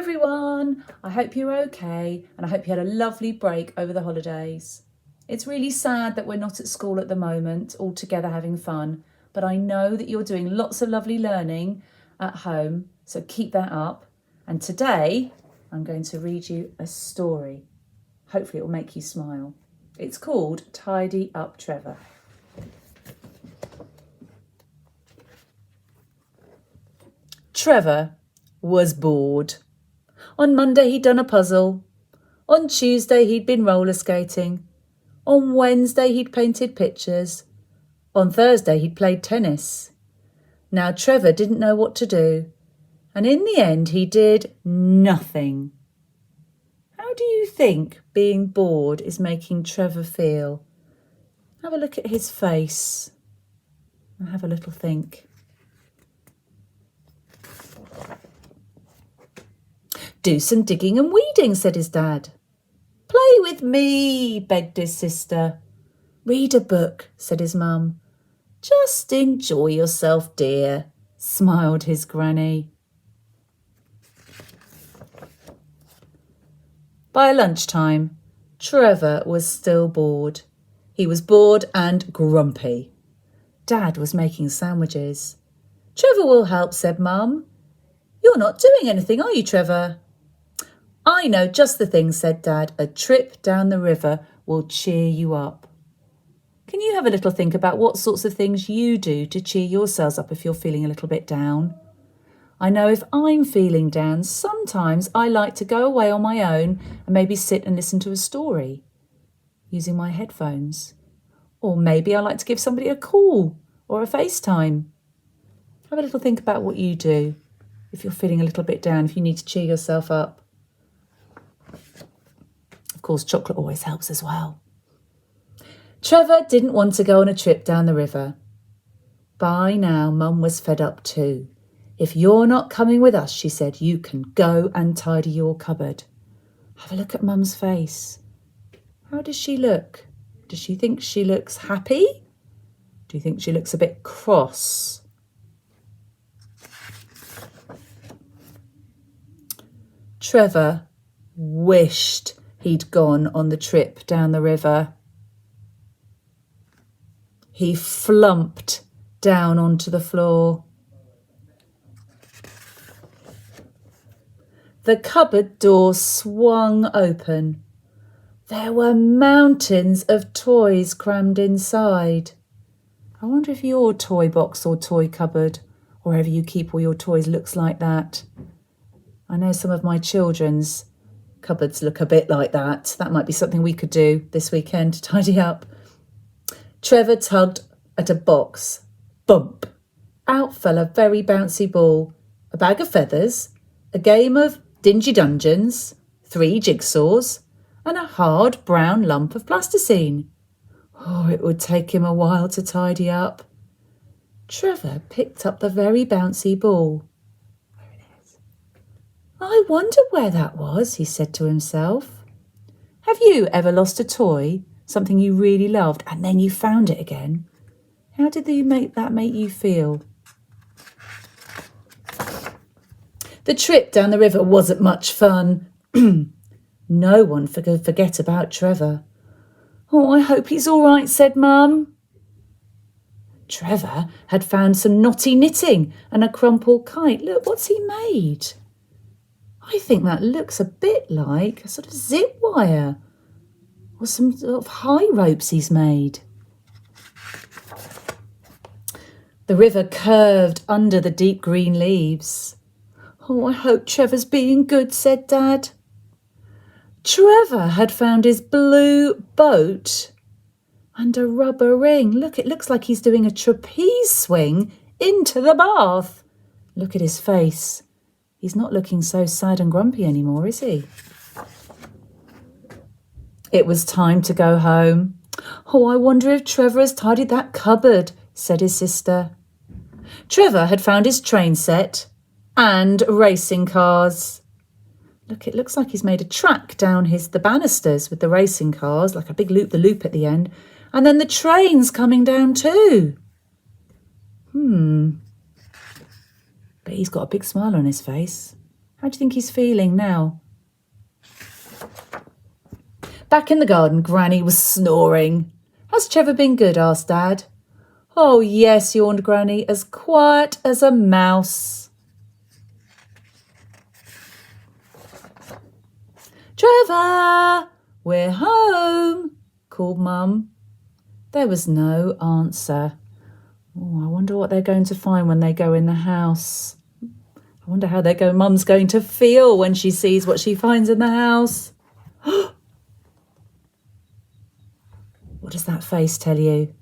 everyone, I hope you're okay and I hope you had a lovely break over the holidays. It's really sad that we're not at school at the moment, all together having fun, but I know that you're doing lots of lovely learning at home, so keep that up. And today I'm going to read you a story. Hopefully it will make you smile. It's called Tidy Up Trevor. Trevor was bored. On Monday he'd done a puzzle. On Tuesday he'd been roller skating. On Wednesday he'd painted pictures. On Thursday he'd played tennis. Now Trevor didn't know what to do, and in the end he did nothing. How do you think being bored is making Trevor feel? Have a look at his face and have a little think. Do some digging and weeding, said his dad. Play with me, begged his sister. Read a book, said his mum. Just enjoy yourself, dear, smiled his granny. By lunchtime, Trevor was still bored. He was bored and grumpy. Dad was making sandwiches. Trevor will help, said Mum. You're not doing anything, are you, Trevor? I know just the thing, said Dad. A trip down the river will cheer you up. Can you have a little think about what sorts of things you do to cheer yourselves up if you're feeling a little bit down? I know if I'm feeling down, sometimes I like to go away on my own and maybe sit and listen to a story using my headphones. Or maybe I like to give somebody a call or a FaceTime. Have a little think about what you do if you're feeling a little bit down, if you need to cheer yourself up. Of course, chocolate always helps as well. Trevor didn't want to go on a trip down the river. By now, Mum was fed up too. If you're not coming with us, she said, you can go and tidy your cupboard. Have a look at Mum's face. How does she look? Does she think she looks happy? Do you think she looks a bit cross? Trevor wished he'd gone on the trip down the river. He flumped down onto the floor. The cupboard door swung open. There were mountains of toys crammed inside. I wonder if your toy box or toy cupboard, or wherever you keep all your toys, looks like that. I know some of my children's cupboards look a bit like that. That might be something we could do this weekend to tidy up. Trevor tugged at a box. Bump! Out fell a very bouncy ball, a bag of feathers, a game of Dingy Dungeons, 3 jigsaws, and a hard brown lump of plasticine. Oh, it would take him a while to tidy up. Trevor picked up the very bouncy ball. There it is. I wonder where that was, he said to himself. Have you ever lost a toy, something you really loved, and then you found it again? How did that make you feel? The trip down the river wasn't much fun. No one could forget about Trevor. Oh, I hope he's all right, said Mum. Trevor had found some knotty knitting and a crumpled kite. Look, what's he made? I think that looks a bit like a sort of zip wire or some sort of high ropes he's made. The river curved under the deep green leaves. Oh, I hope Trevor's being good, said Dad. Trevor had found his blue boat and a rubber ring. Look, it looks like he's doing a trapeze swing into the bath. Look at his face. He's not looking so sad and grumpy anymore, is he? It was time to go home. Oh, I wonder if Trevor has tidied that cupboard, said his sister. Trevor had found his train set and racing cars. Look, it looks like he's made a track down the banisters with the racing cars, like a big loop-the-loop at the end. And then the train's coming down too. But he's got a big smile on his face. How do you think he's feeling now? Back in the garden, Granny was snoring. Has Trevor been good? Asked Dad. Oh, yes, yawned Granny, as quiet as a mouse. Trevor, we're home, called Mum. There was no answer. Oh, I wonder what they're going to find when they go in the house. I wonder how Mum's going to feel when she sees what she finds in the house. What does that face tell you?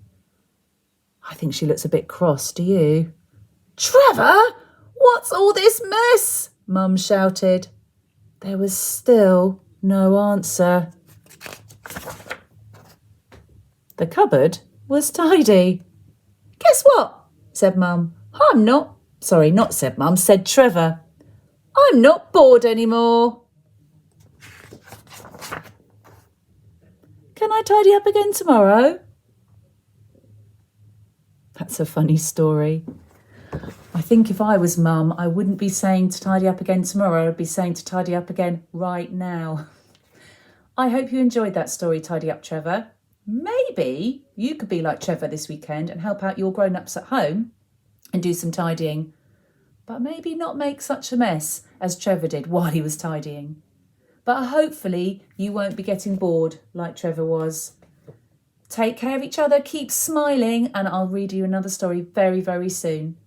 I think she looks a bit cross, do you? Trevor, what's all this mess? Mum shouted. There was still no answer. The cupboard was tidy. Guess what? Said Mum. Said Trevor. I'm not bored anymore. Can I tidy up again tomorrow? That's a funny story. I think if I was Mum, I wouldn't be saying to tidy up again tomorrow. I'd be saying to tidy up again right now. I hope you enjoyed that story, Tidy Up Trevor. Maybe you could be like Trevor this weekend and help out your grown-ups at home and do some tidying. But maybe not make such a mess as Trevor did while he was tidying. But hopefully you won't be getting bored like Trevor was. Take care of each other, keep smiling, and I'll read you another story very, very soon.